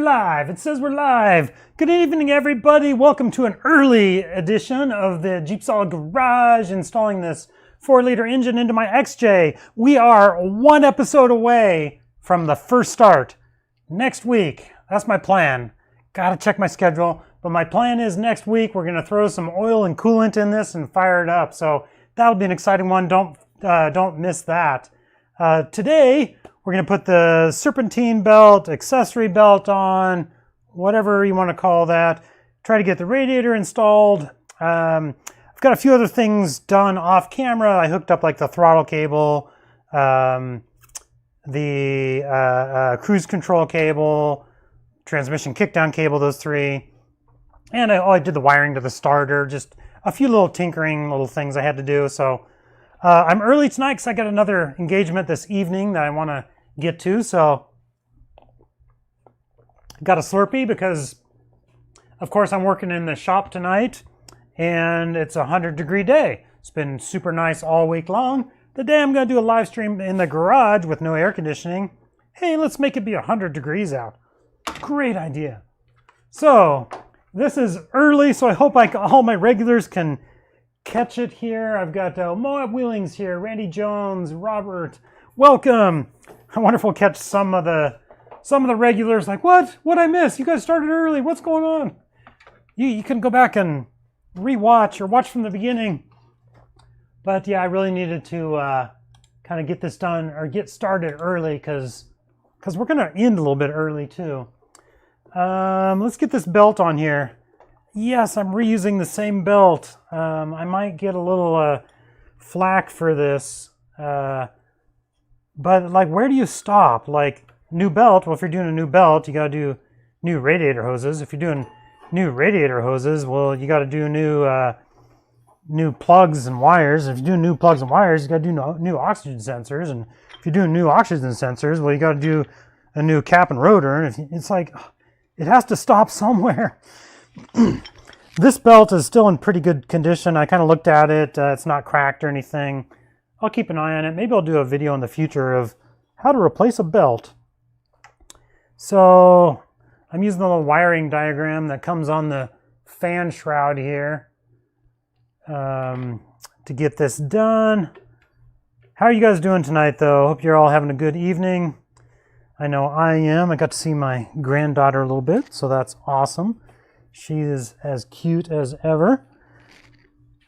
live. It says we're live. Good evening, everybody. Welcome to an early edition of the JeepSolid Garage, installing this 4-liter engine into my XJ. We are one episode away from the first start next week. That's my plan. Gotta check my schedule, but my plan is next week we're gonna throw some oil and coolant in this and fire it up. So that'll be an exciting one. Don't miss that. Today we're going to put the Serpentine belt, accessory belt on, whatever you want to call that. Try to get the radiator installed. I've got a few other things done off camera. I hooked up like the throttle cable, the cruise control cable, transmission kickdown cable, those three. And I did the wiring to the starter, just a few little tinkering little things I had to do. So I'm early tonight because I got another engagement this evening that I want to get to. So got a Slurpee because of course I'm working in the shop tonight and it's a 100-degree day. It's been super nice all week long. Today I'm going to do a live stream in the garage with no air conditioning. Hey, let's make it be 100 degrees out. Great idea. So this is early, so I hope all my regulars can catch it here. I've got Moab Wheelings here, Randy Jones, Robert, welcome. I wonder if we'll catch some of the regulars like, what I miss? You guys started early. What's going on? You can go back and rewatch or watch from the beginning. But yeah, I really needed to kind of get this done or get started early because we're going to end a little bit early too. Let's get this belt on here. Yes, I'm reusing the same belt. I might get a little flack for this. But like, where do you stop? Like, new belt, well, if you're doing a new belt, you gotta do new radiator hoses. If you're doing new radiator hoses, well, you gotta do new plugs and wires. If you're doing new plugs and wires, you gotta do new oxygen sensors. And if you're doing new oxygen sensors, well, you gotta do a new cap and rotor. And it's like, it has to stop somewhere. This belt is still in pretty good condition. I kind of looked at it. It's not cracked or anything. I'll keep an eye on it. Maybe I'll do a video in the future of how to replace a belt. So I'm using the little wiring diagram that comes on the fan shroud here to get this done. How are you guys doing tonight, though? Hope you're all having a good evening. I know I am. I got to see my granddaughter a little bit, so that's awesome. She is as cute as ever.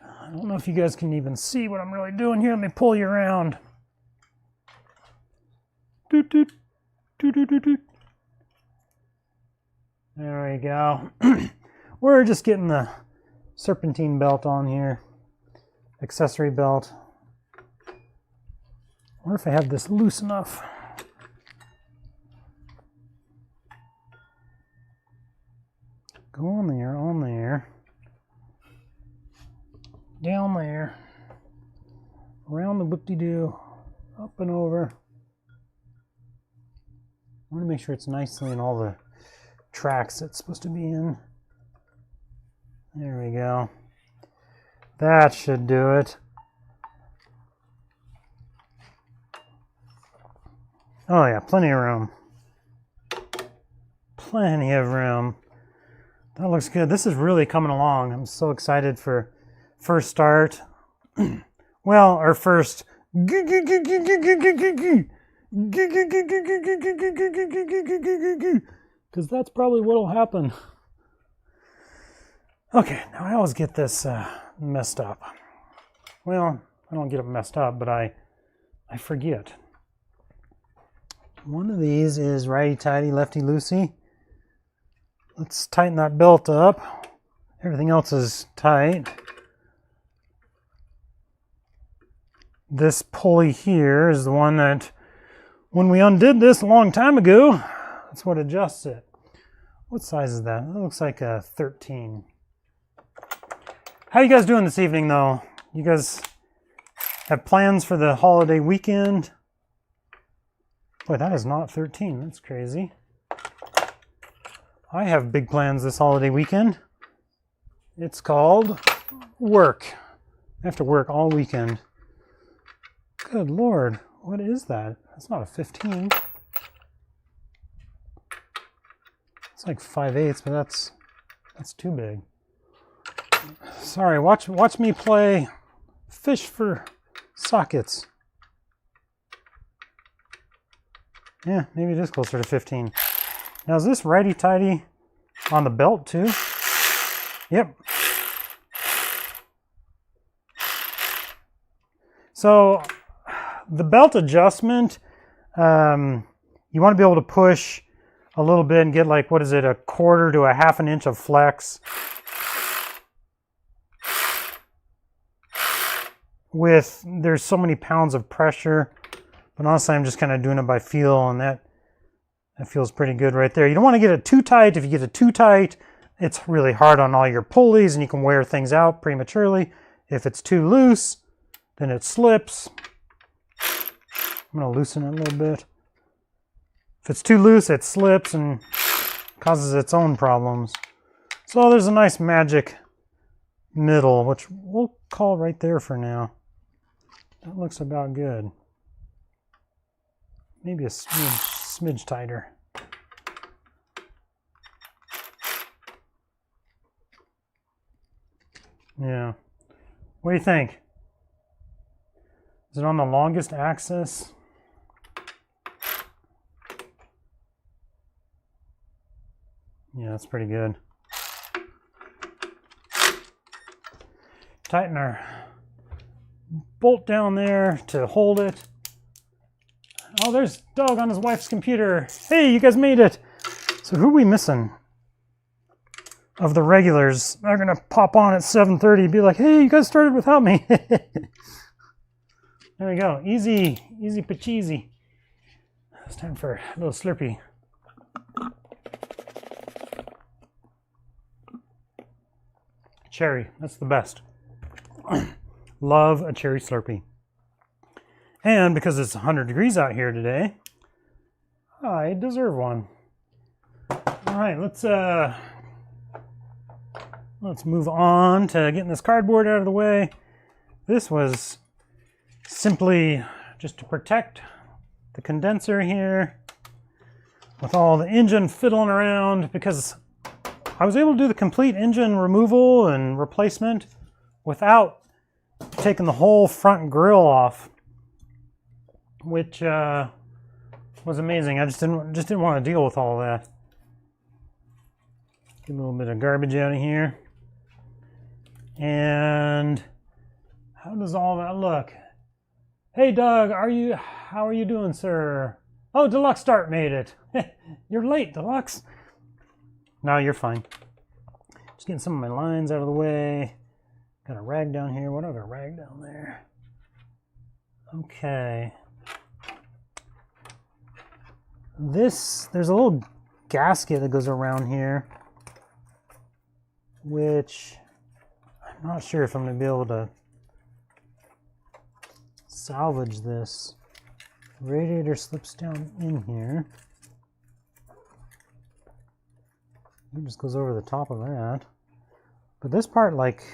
I don't know if you guys can even see what I'm really doing here. Let me pull you around. Doot, doot, doot, doot, doot, doot. There we go. We're just getting the Serpentine belt on here. Accessory belt. I wonder if I have this loose enough. Go on there, down there, around the whoop-de-doo, up and over. I want to make sure it's nicely in all the tracks it's supposed to be in. There we go. That should do it. Oh yeah, plenty of room. Plenty of room. That looks good. This is really coming along. I'm so excited for first start. Well, our first because that's probably what'll happen. Okay, now I always get this messed up. Well, I don't get it messed up, but I forget. One of these is righty-tighty, lefty-loosey. Let's tighten that belt up. Everything else is tight. This pulley here is the one that, when we undid this a long time ago, that's what adjusts it. What size is that? That looks like a 13. How you guys doing this evening, though? You guys have plans for the holiday weekend? Boy, that is not 13. That's crazy. I have big plans this holiday weekend. It's called work. I have to work all weekend. Good Lord, what is that? That's not a 15. It's like 5/8, but that's too big. Sorry, watch me play fish for sockets. Yeah, maybe it is closer to 15. Now is this righty-tighty on the belt too? Yep. So the belt adjustment, you want to be able to push a little bit and get like, what is it, 1/4 to 1/2 inch of flex. There's so many pounds of pressure, but honestly I'm just kind of doing it by feel, and that feels pretty good right there. You don't want to get it too tight. If you get it too tight, it's really hard on all your pulleys and you can wear things out prematurely. If it's too loose, then it slips. I'm going to loosen it a little bit. If it's too loose, it slips and causes its own problems. So there's a nice magic middle, which we'll call right there for now. That looks about good. Maybe a smidge tighter. Yeah. What do you think? Is it on the longest axis? Yeah, that's pretty good. Tighten our bolt down there to hold it. Oh, there's Doug on his wife's computer. Hey, you guys made it. So who are we missing? Of the regulars, they're gonna pop on at 7:30 and be like, hey, you guys started without me. There we go. Easy pecheesy. It's time for a little Slurpee. Cherry, that's the best. Love a cherry Slurpee. And because it's 100 degrees out here today, I deserve one. All right, let's move on to getting this cardboard out of the way. This was simply just to protect the condenser here with all the engine fiddling around, because I was able to do the complete engine removal and replacement without taking the whole front grille off, which was amazing. I just didn't want to deal with all of that. Get a little bit of garbage out of here. And how does all that look? Hey Doug, how are you doing, sir? Oh, Deluxe Start made it. You're late, Deluxe. No, you're fine. Just getting some of my lines out of the way. Got a rag down here. What other rag down there? Okay. There's a little gasket that goes around here, which I'm not sure if I'm going to be able to salvage this. The radiator slips down in here. It just goes over the top of that. But this part, like,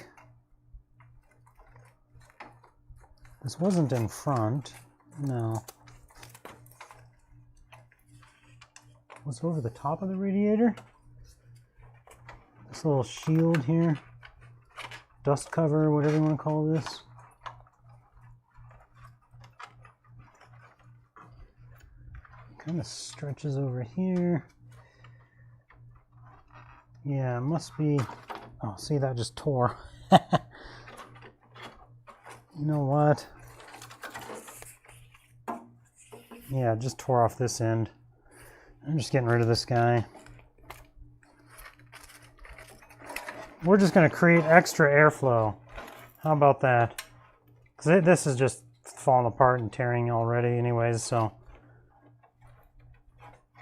this wasn't in front. No. What's over the top of the radiator? This little shield here. Dust cover, whatever you want to call this. Kind of stretches over here. Yeah, it must be. Oh, see, that just tore. You know what? Yeah, it just tore off this end. I'm just getting rid of this guy. We're just going to create extra airflow. How about that? Because this is just falling apart and tearing already anyways, so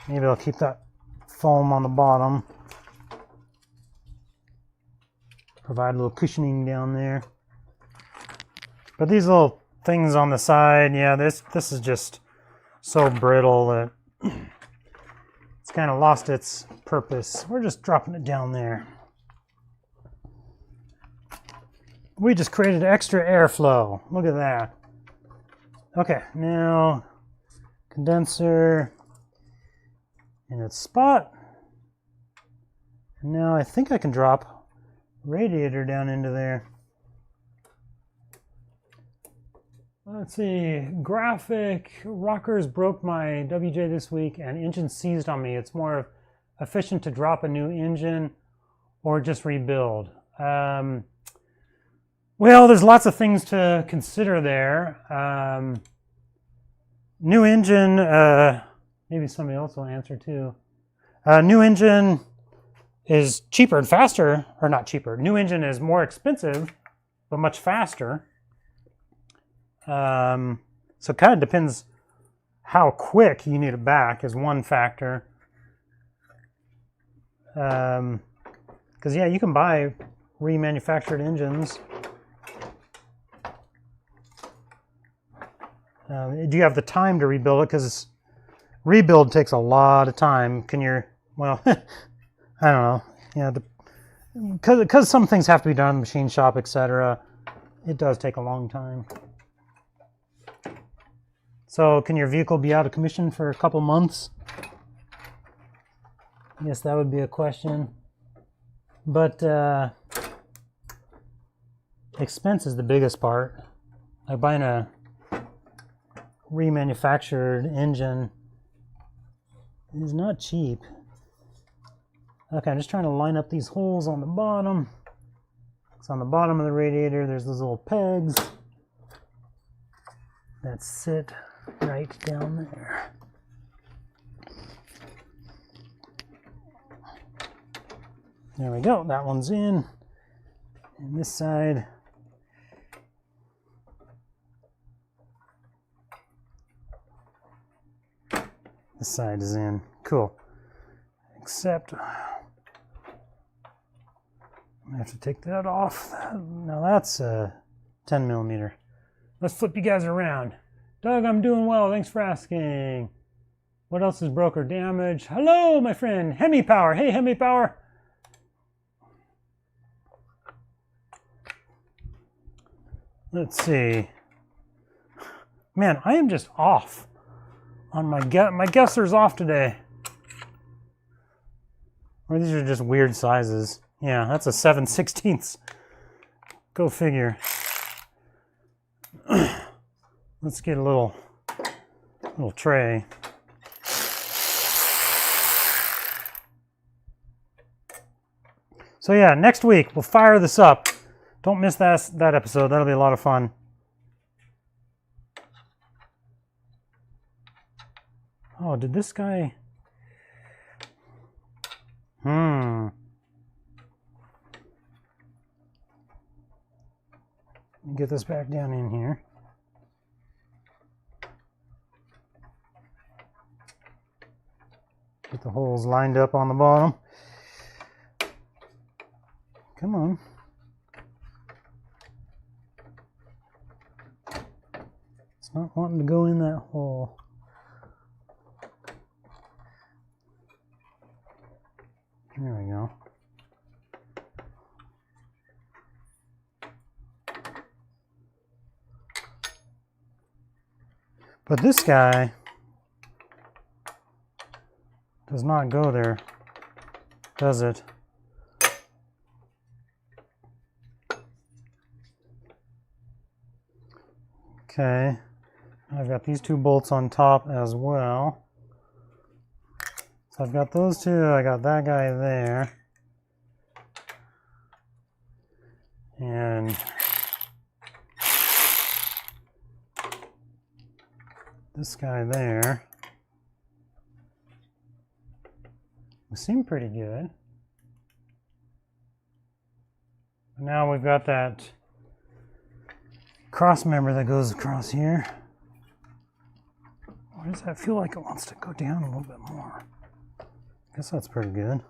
maybe I'll keep that foam on the bottom. Provide a little cushioning down there. But these little things on the side, yeah, this is just so brittle that it's kind of lost its purpose. We're just dropping it down there. We just created extra airflow. Look at that. Okay, now condenser in its spot. Now I think I can drop Radiator down into there. Let's see, graphic, rockers broke my WJ this week and engine seized on me. It's more efficient to drop a new engine or just rebuild. Well, there's lots of things to consider there. New engine, maybe somebody else will answer too. New engine is cheaper and faster, or not cheaper. New engine is more expensive, but much faster. So it kind of depends how quick you need it back is one factor. Because yeah, you can buy remanufactured engines. Do you have the time to rebuild it? Because rebuild takes a lot of time. Can you, well, I don't know. Yeah, because some things have to be done in the machine shop, etc. It does take a long time. So can your vehicle be out of commission for a couple months? I guess that would be a question. But expense is the biggest part. Like buying a remanufactured engine is not cheap. Okay, I'm just trying to line up these holes on the bottom. So on the bottom of the radiator, there's those little pegs that sit right down there. There we go, that one's in. And this side, is in. Cool. Except I have to take that off. Now that's a 10 millimeter. Let's flip you guys around. Doug, I'm doing well. Thanks for asking. What else is broke or damaged? Hello, my friend. Hemi Power. Hey, Hemi Power. Let's see. Man, I am just off on my guesser's off today. Or these are just weird sizes. Yeah, that's a 7/16. Go figure. Let's get a little tray. So yeah, next week we'll fire this up. Don't miss that episode. That'll be a lot of fun. Oh, did this guy? Get this back down in here. Get the holes lined up on the bottom. Come on. It's not wanting to go in that hole. There we go. But this guy does not go there, does it? Okay, I've got these two bolts on top as well. So I've got those two, I got that guy there. And this guy there. They seem pretty good. Now we've got that cross member that goes across here. Why does that feel like it wants to go down a little bit more? I guess that's pretty good.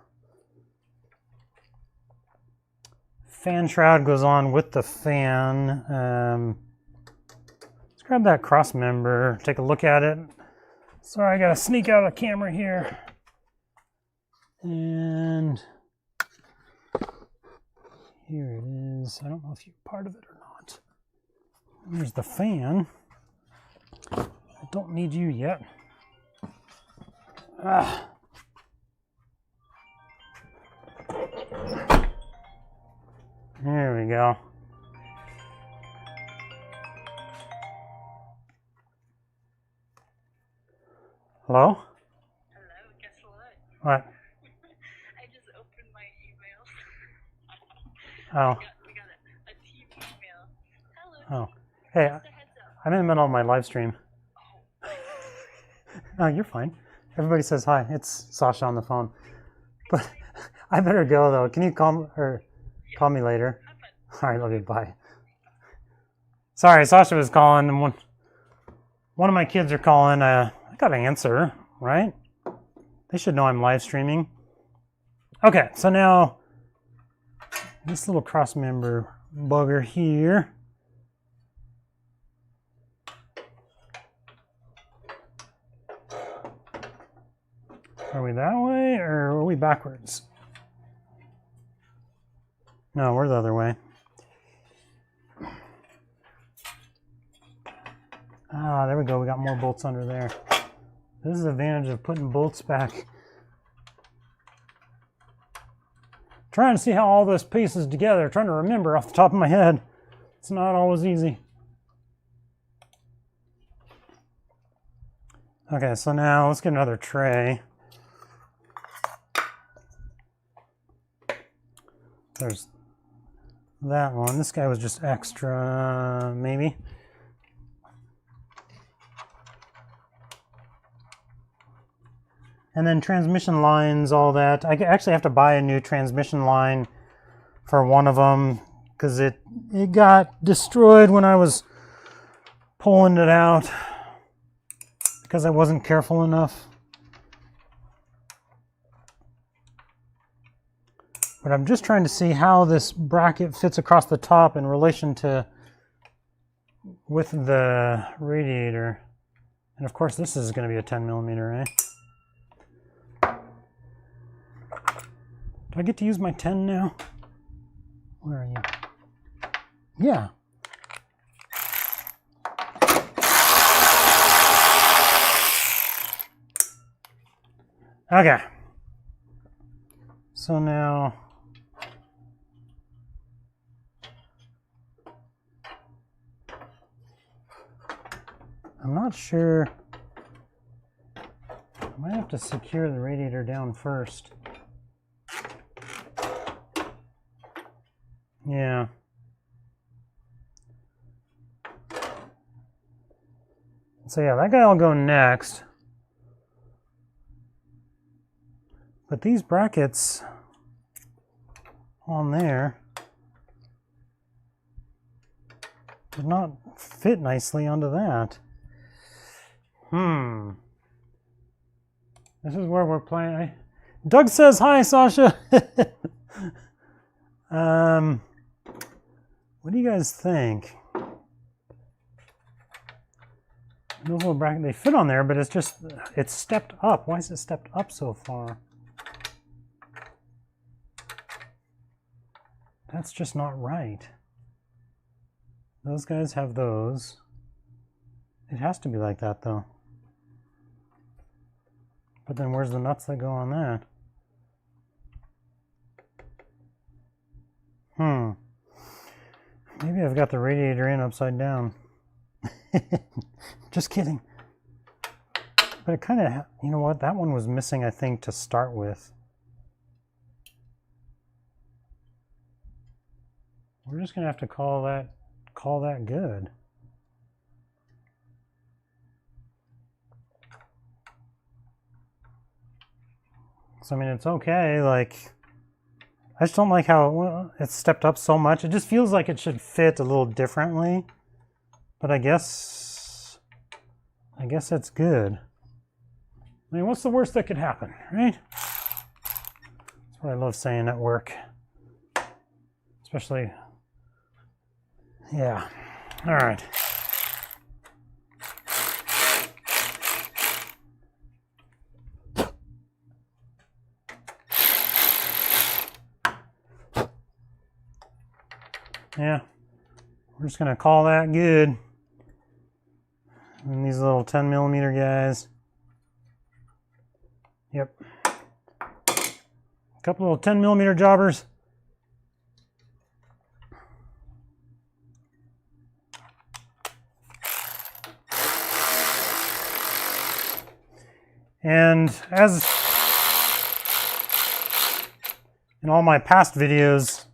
Fan shroud goes on with the fan. Let's grab that cross member, take a look at it. Sorry, I gotta sneak out of the camera here. And here it is. I don't know if you're part of it or not. There's the fan. I don't need you yet. There we go. Hello? Hello, guess what? What? I just opened my emails. Oh. We got a team email. Hello, Oh. team. Hey, Just a heads up. I'm in the middle of my live stream. Oh. No, you're fine. Everybody says hi. It's Sasha on the phone. But I better go though. Can you call me later? All right, love you. Bye. Sorry, Sasha was calling, and one of my kids are calling. I gotta answer, right? They should know I'm live streaming. Okay, so now this little cross member bugger here. Are we that way or are we backwards? No, we're the other way. Ah, there we go. We got more bolts under there. This is the advantage of putting bolts back. Trying to see how all this pieces together, trying to remember off the top of my head. It's not always easy. Okay, so now let's get another tray. There's that one. This guy was just extra, maybe. And then transmission lines, all that. I actually have to buy a new transmission line for one of them because it got destroyed when I was pulling it out because I wasn't careful enough. But I'm just trying to see how this bracket fits across the top in relation to with the radiator. And of course this is going to be a 10 millimeter, eh? Do I get to use my 10 now? Where are you? Yeah. Okay. So now I'm not sure. I might have to secure the radiator down first. Yeah. So yeah, that guy will go next. But these brackets on there did not fit nicely onto that. This is where we're playing. Doug says hi, Sasha. What do you guys think? Those little brackets, they fit on there, but it's stepped up. Why is it stepped up so far? That's just not right. Those guys have those. It has to be like that though. But then where's the nuts that go on that? Maybe I've got the radiator in upside down. Just kidding. But it kind of, you know what? That one was missing, I think, to start with. We're just gonna have to call that good. So I mean, it's okay. Like, I just don't like how it's stepped up so much. It just feels like it should fit a little differently. But I guess it's good. I mean, what's the worst that could happen, right? That's what I love saying at work. Especially, yeah. All right. Yeah, we're just gonna call that good. And these little 10 millimeter guys. Yep. couple little 10mm jobbers. And as in all my past videos,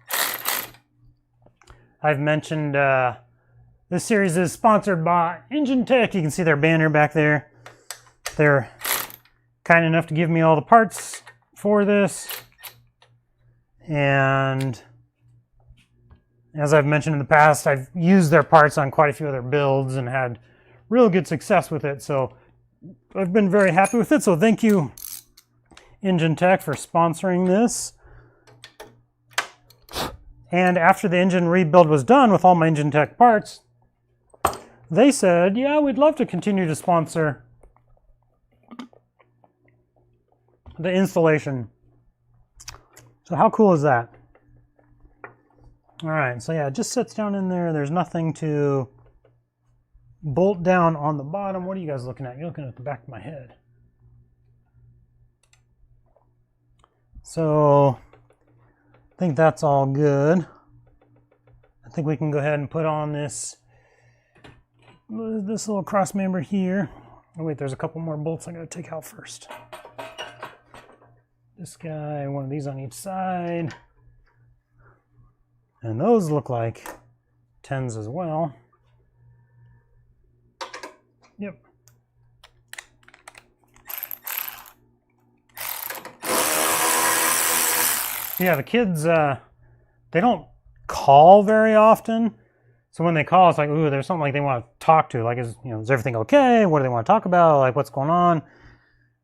I've mentioned this series is sponsored by Engine Tech. You can see their banner back there. They're kind enough to give me all the parts for this. And as I've mentioned in the past, I've used their parts on quite a few other builds and had real good success with it. So I've been very happy with it. So thank you, Engine Tech, for sponsoring this. And after the engine rebuild was done with all my Engine Tech parts, they said, yeah, we'd love to continue to sponsor the installation. So how cool is that? All right, so yeah, it just sits down in there. There's nothing to bolt down on the bottom. What are you guys looking at? You're looking at the back of my head. So I think that's all good. I think we can go ahead and put on this little cross member here. Oh wait, there's a couple more bolts I gotta take out first. This guy, one of these on each side. And those look like 10s as well. Yep. Yeah, the kids, they don't call very often. So when they call, it's like, ooh, there's something like they want to talk to. Like, is everything okay? What do they want to talk about? Like, what's going on?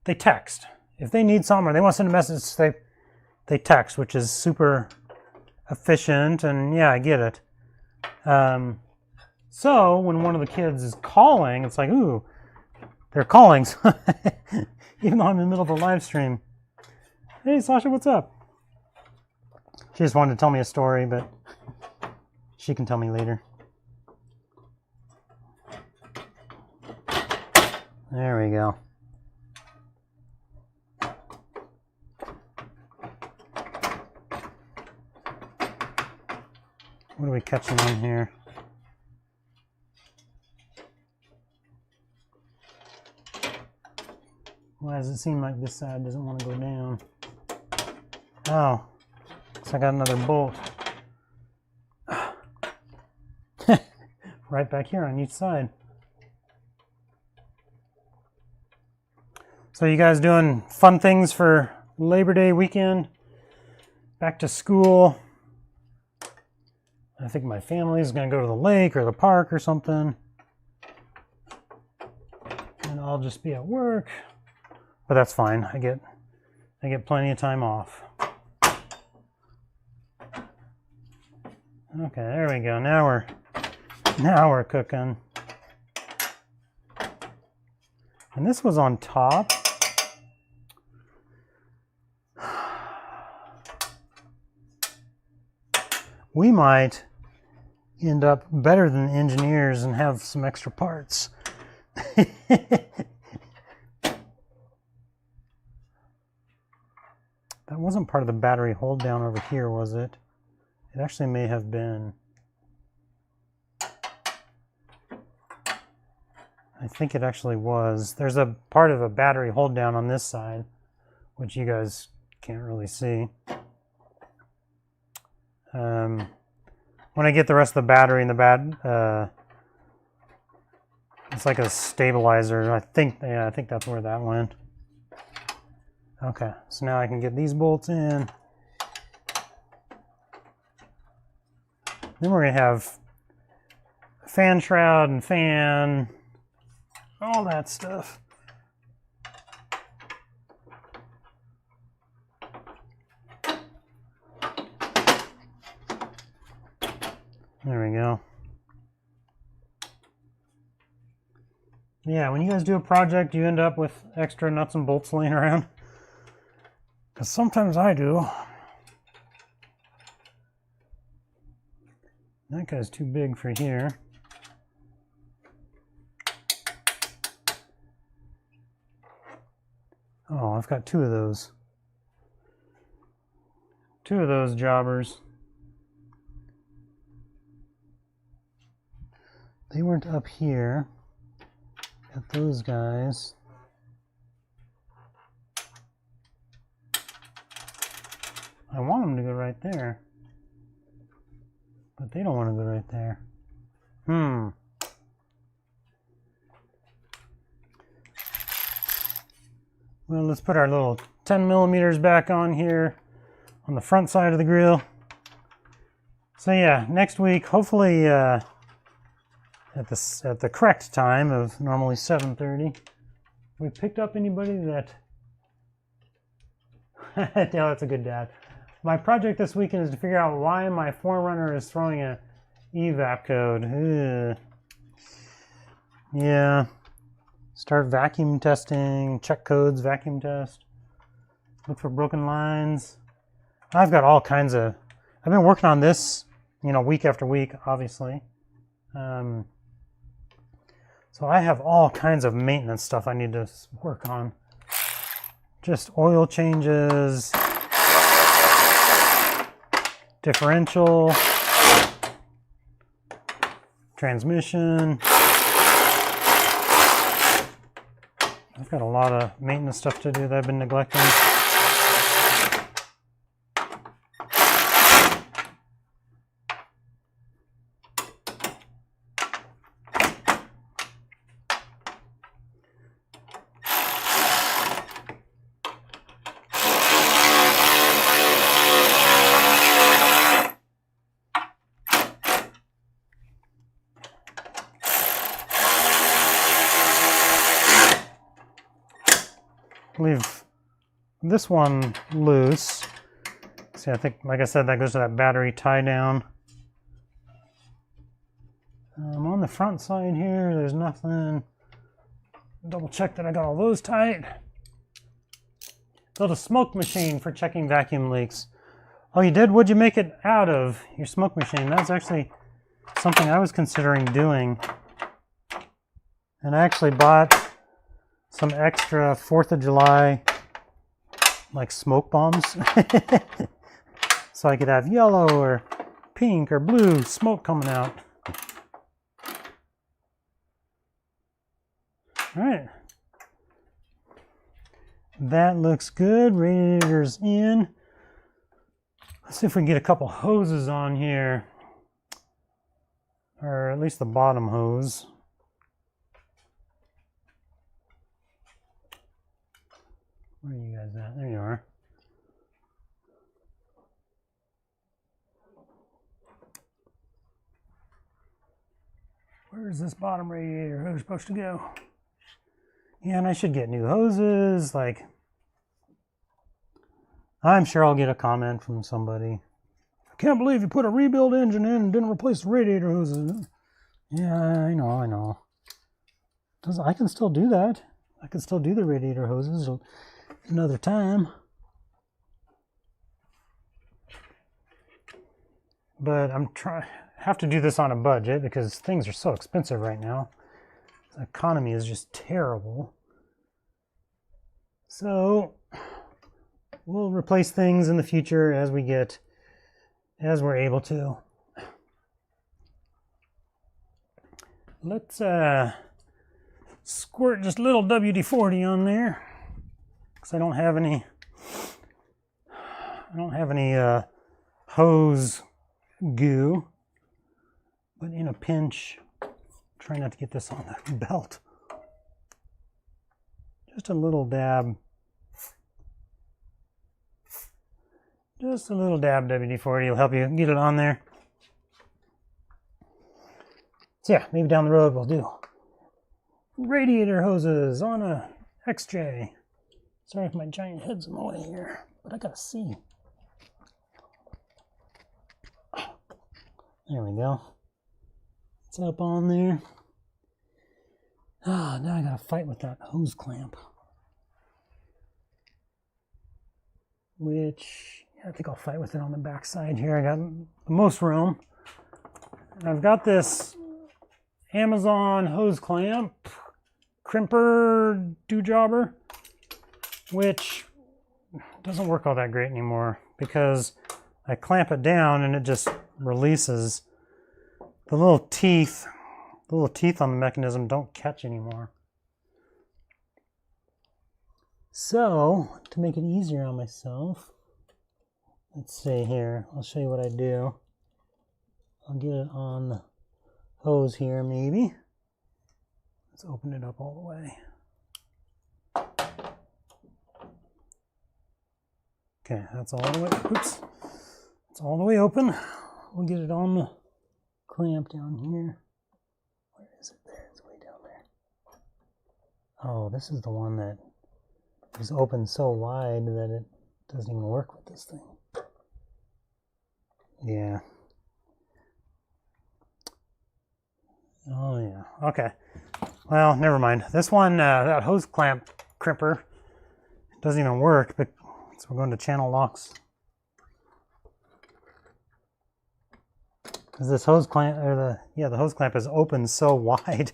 They text. If they need something or they want to send a message, they text, which is super efficient. And yeah, I get it. So when one of the kids is calling, it's like, ooh, they're calling. Even though I'm in the middle of a live stream. Hey, Sasha, what's up? She just wanted to tell me a story, but she can tell me later. There we go. What are we catching on here? Why does it seem like this side doesn't want to go down? Oh, so I got another bolt. Right back here on each side. So you guys doing fun things for Labor Day weekend? Back to school. I think my family's gonna go to the lake or the park or something. And I'll just be at work. But that's fine. I get plenty of time off. Okay, there we go. Now we're cooking. And this was on top. We might end up better than engineers and have some extra parts. That wasn't part of the battery hold down over here, was it? It actually may have been. I think it actually was. There's a part of a battery hold down on this side, which you guys can't really see. When I get the rest of the battery in the it's like a stabilizer. I think that's where that went. Okay, so now I can get these bolts in. Then we're gonna have fan shroud and fan, all that stuff. There we go. Yeah, when you guys do a project, you end up with extra nuts and bolts laying around. Because sometimes I do. That guy's too big for here. Oh, I've got two of those. Two of those jobbers. They weren't up here. Got those guys. I want them to go right there. But they don't want to go right there. Well, let's put our little 10 millimeters back on here on the front side of the grill. So yeah, next week, hopefully at the correct time of normally 7:30. We picked up anybody that... Yeah, that's a good dad. My project this weekend is to figure out why my Forerunner is throwing a evap code. Ugh. Yeah. Start vacuum testing, check codes, vacuum test. Look for broken lines. I've got all kinds of... I've been working on this, you know, week after week, obviously. So I have all kinds of maintenance stuff I need to work on. Just oil changes, differential, transmission. I've got a lot of maintenance stuff to do that I've been neglecting. Leave this one loose. See, I think, like I said, that goes to that battery tie down. On the front side here, there's nothing. Double check that I got all those tight. Built a smoke machine for checking vacuum leaks. Oh, you did? What'd you make it out of, your smoke machine? That's actually something I was considering doing. And I actually bought some extra 4th of July, like smoke bombs. So I could have yellow or pink or blue smoke coming out. All right. That looks good. Radiator's in. Let's see if we can get a couple hoses on here. Or at least the bottom hose. Where are you guys at? There you are. Where's this bottom radiator hose supposed to go? Yeah, and I should get new hoses. Like, I'm sure I'll get a comment from somebody. I can't believe you put a rebuild engine in and didn't replace the radiator hoses. Yeah, I know. I can still do that. I can still do the radiator hoses another time. But have to do this on a budget because things are so expensive right now. The economy is just terrible. So we'll replace things in the future as we're able to. Let's squirt just a little WD-40 on there because I don't have any hose goo, but in a pinch, try not to get this on the belt. Just a little dab. Just a little dab WD-40 will help you get it on there. So yeah, maybe down the road we'll do radiator hoses on a XJ. Sorry if my giant head's in the way here, but I gotta see. There we go. It's up on there. Ah, now I gotta fight with that hose clamp. Which, I think I'll fight with it on the back side here. I got the most room. And I've got this Amazon hose clamp, crimper dewjobber, which doesn't work all that great anymore because I clamp it down and it just releases. The little teeth on the mechanism don't catch anymore. So, to make it easier on myself, let's see here. I'll show you what I do. I'll get it on the hose here, maybe. Let's open it up all the way. Okay, that's all the way. Oops. It's all the way open. We'll get it on the clamp down here. Where is it? There, it's way down there. Oh, this is the one that is open so wide that it doesn't even work with this thing. Yeah. Oh, yeah. Okay. Well, never mind. This one, that hose clamp crimper doesn't even work, but so we're going to channel locks. Because this hose clamp, or the hose clamp is open so wide,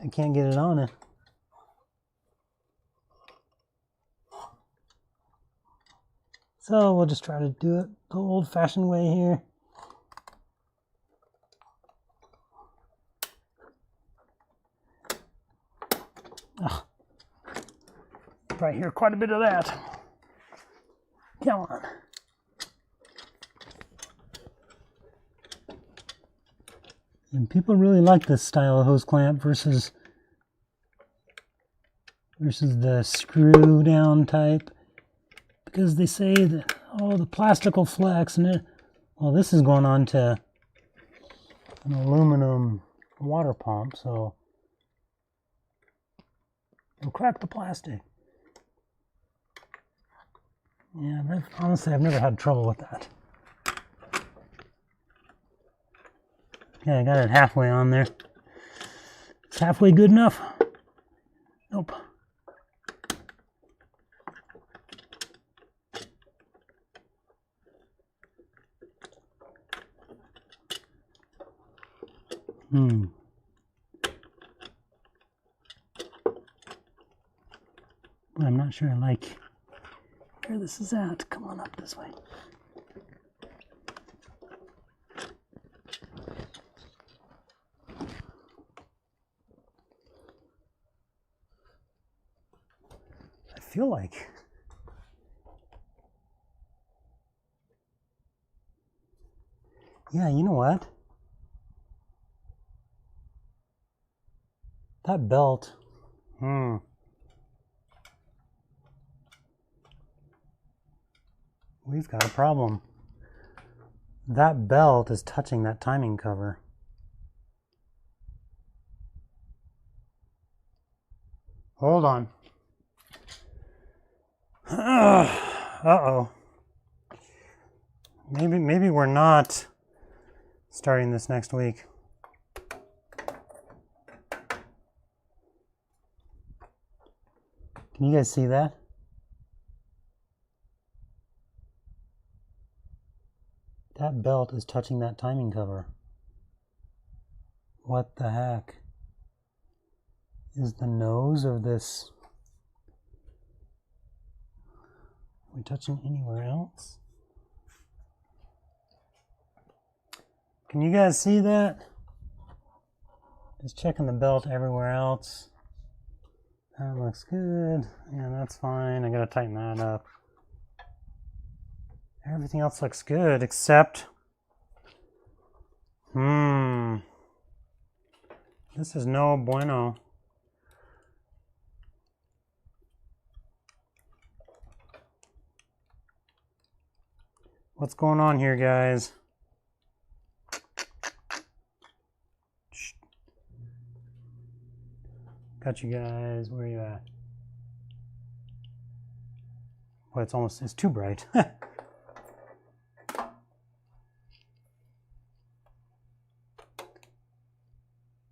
I can't get it on it. So we'll just try to do it the old-fashioned way here. Oh, probably hear quite a bit of that. Come on. And people really like this style of hose clamp versus the screw down type, because they say that, oh, the plastic will flex, and well, this is going on to an aluminum water pump, so it'll crack the plastic. Yeah, honestly, I've never had trouble with that. Okay, I got it halfway on there. It's halfway good enough? Nope. I'm not sure I like where this is at. Come on up this way. I feel like yeah, you know what? That belt. We've got a problem. That belt is touching that timing cover. Hold on. Uh-oh. Maybe we're not starting this next week. Can you guys see that? That belt is touching that timing cover. What the heck? Is the nose of this... Are we touching anywhere else? Can you guys see that? Just checking the belt everywhere else. That looks good. Yeah, that's fine. I gotta tighten that up. Everything else looks good except... This is no bueno. What's going on here, guys? Shh. Got you guys. Where are you at? Boy, it's too bright.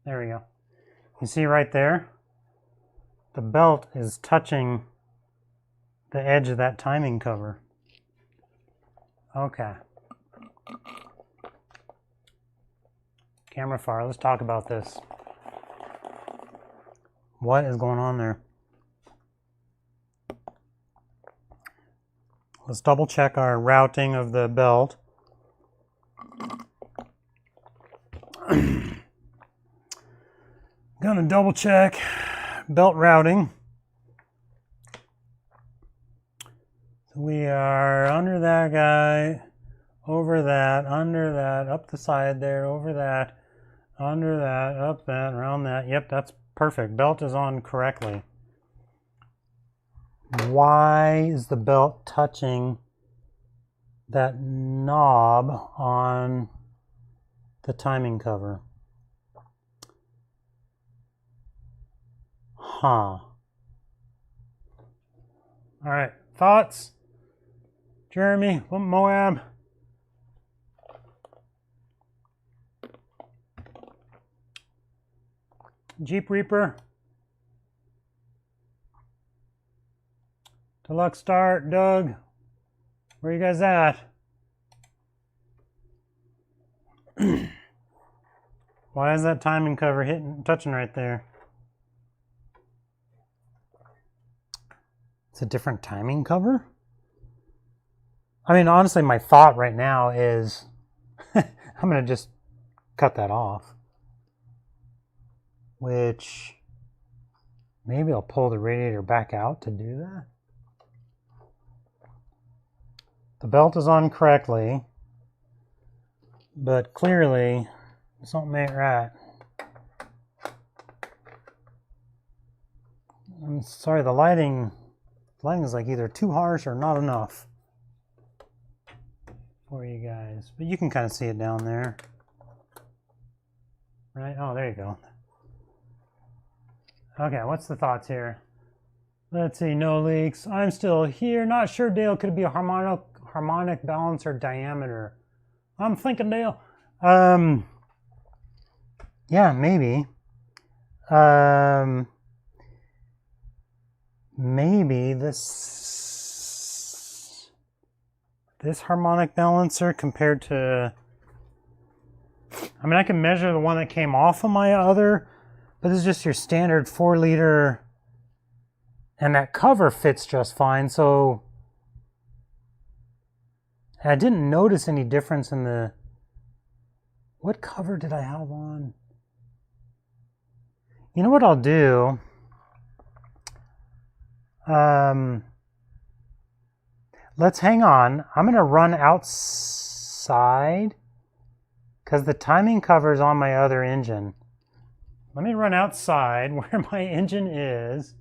There we go. You see right there? The belt is touching the edge of that timing cover. Okay. Camera far, let's talk about this. What is going on there? Let's double check our routing of the belt. Gonna double check belt routing. We are under that guy, over that, under that, up the side there, over that, under that, up that, around that. Yep, that's perfect. Belt is on correctly. Why is the belt touching that knob on the timing cover? Huh. All right, thoughts? Jeremy, Moab? Jeep Reaper? Deluxe Start, Doug? Where you guys at? Why is that timing cover touching right there? It's a different timing cover? I mean, honestly, my thought right now is I'm going to just cut that off. Which, maybe I'll pull the radiator back out to do that. The belt is on correctly, but clearly something ain't right. I'm sorry, the lighting is like either too harsh or not enough for you guys. But you can kind of see it down there. Right? Oh, there you go. Okay, what's the thoughts here? Let's see, no leaks. I'm still here. Not sure, Dale. Could it be a harmonic balance or diameter? I'm thinking, Dale. Yeah, maybe. Maybe this harmonic balancer compared to, I mean, I can measure the one that came off of my other, but this is just your standard 4-liter, and that cover fits just fine. So I didn't notice any difference in the, what cover did I have on? You know what I'll do? Let's hang on. I'm going to run outside because the timing cover is on my other engine. Let me run outside where my engine is.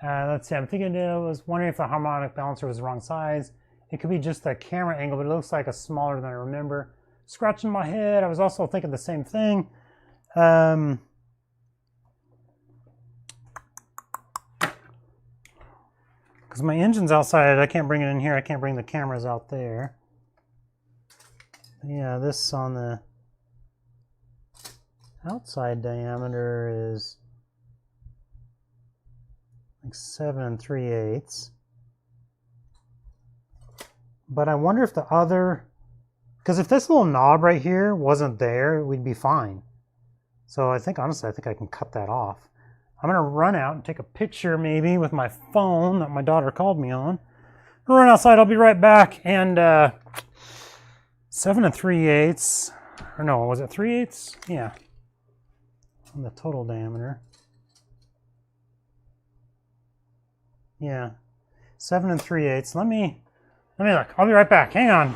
Let's see, I'm thinking I was wondering if the harmonic balancer was the wrong size. It could be just the camera angle, but it looks like a smaller than I remember. Scratching my head, I was also thinking the same thing. Because my engine's outside, I can't bring it in here. I can't bring the cameras out there. Yeah, this on the outside diameter is like 7 3/8. But I wonder if the other, because if this little knob right here wasn't there, we'd be fine. So I think, honestly, I think I can cut that off. I'm going to run out and take a picture maybe with my phone that my daughter called me on. I'll run outside. I'll be right back. And 7 3/8, or no, was it 3/8? Yeah. On the total diameter. Yeah. 7 3/8. Let me look. I'll be right back. Hang on.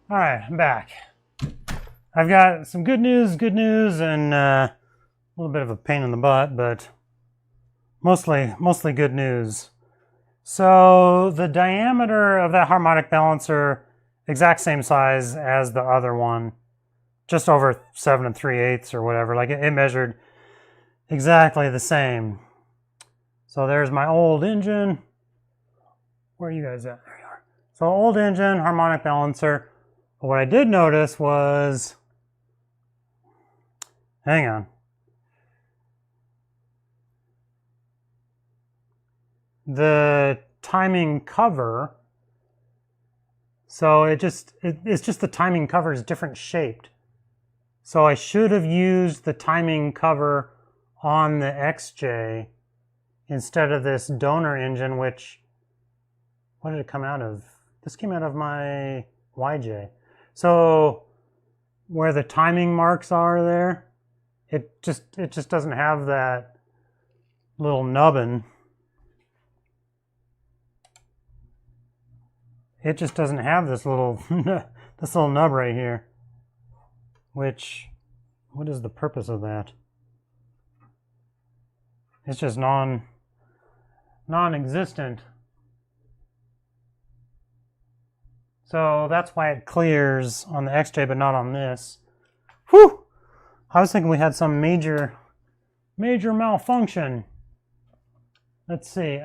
All right, I'm back. I've got some good news, and a little bit of a pain in the butt, but mostly good news. So the diameter of that harmonic balancer, exact same size as the other one, just over 7 3/8 or whatever. Like it measured exactly the same. So there's my old engine. Where are you guys at? There you are. So old engine, harmonic balancer. But what I did notice was, hang on. The timing cover, so it's just the timing cover is different shaped. So I should have used the timing cover on the XJ instead of this donor engine, which, what did it come out of? This came out of my YJ. So where the timing marks are there, it just doesn't have that little nubbin. It just doesn't have this little nub right here. Which, what is the purpose of that? It's just non-existent. So that's why it clears on the XJ, but not on this. Whew! I was thinking we had some major malfunction. Let's see.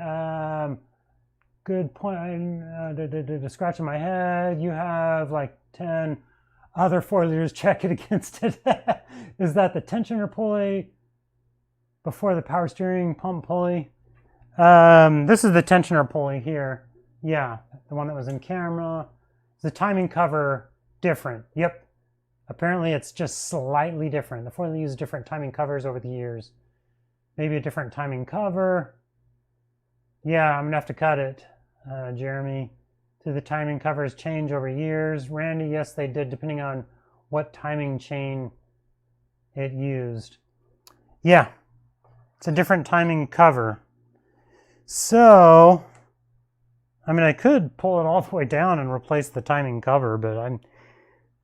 Good point. Scratching my head. You have like 10 other 4-liters. Check it against it. Is that the tensioner pulley before the power steering pump pulley? This is the tensioner pulley here. Yeah, the one that was in camera. The timing cover different. Yep. Apparently it's just slightly different. The 4-liter used different timing covers over the years. Maybe a different timing cover. Yeah, I'm gonna have to cut it, Jeremy. Do the timing covers change over years? Randy, yes, they did, depending on what timing chain it used. Yeah, it's a different timing cover. So, I mean, I could pull it all the way down and replace the timing cover, but I'm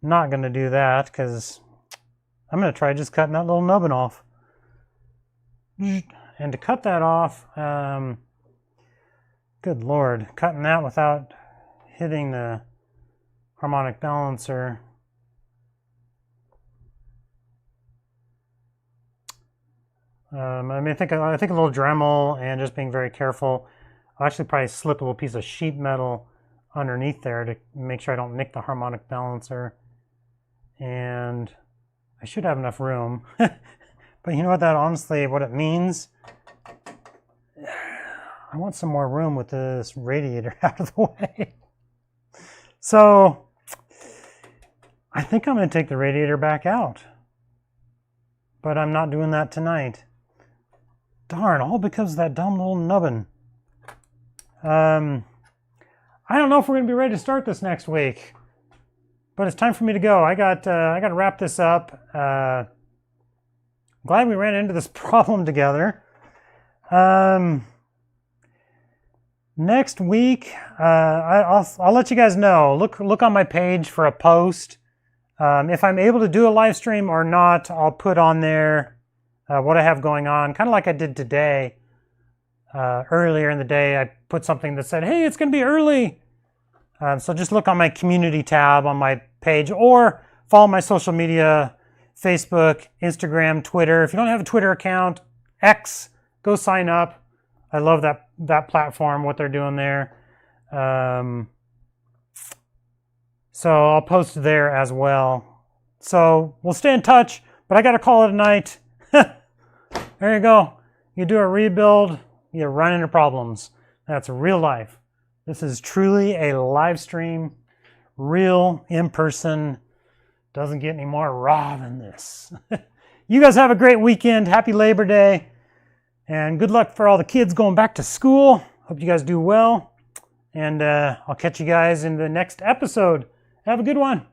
not going to do that because I'm going to try just cutting that little nubbin off. And to cut that off, good Lord, cutting that without hitting the harmonic balancer. I mean, I think a little Dremel and just being very careful. I'll actually probably slip a little piece of sheet metal underneath there to make sure I don't nick the harmonic balancer. And I should have enough room. But you know what what it means? I want some more room with this radiator out of the way. So I think I'm going to take the radiator back out. But I'm not doing that tonight. Darn, all because of that dumb little nubbin. I don't know if we're going to be ready to start this next week. But it's time for me to go. I got to wrap this up. Glad we ran into this problem together. Next week, I'll let you guys know. Look on my page for a post. If I'm able to do a live stream or not, I'll put on there what I have going on, kind of like I did today. Earlier in the day, I put something that said, "Hey, it's going to be early." So just look on my community tab on my page, or follow my social media: Facebook, Instagram, Twitter. If you don't have a Twitter account, X, go sign up. I love that platform, what they're doing there. So I'll post there as well. So we'll stay in touch, but I got to call it a night. There you go. You do a rebuild, you run into problems. That's real life. This is truly a live stream, real, in-person. Doesn't get any more raw than this. You guys have a great weekend. Happy Labor Day. And good luck for all the kids going back to school. Hope you guys do well. And I'll catch you guys in the next episode. Have a good one.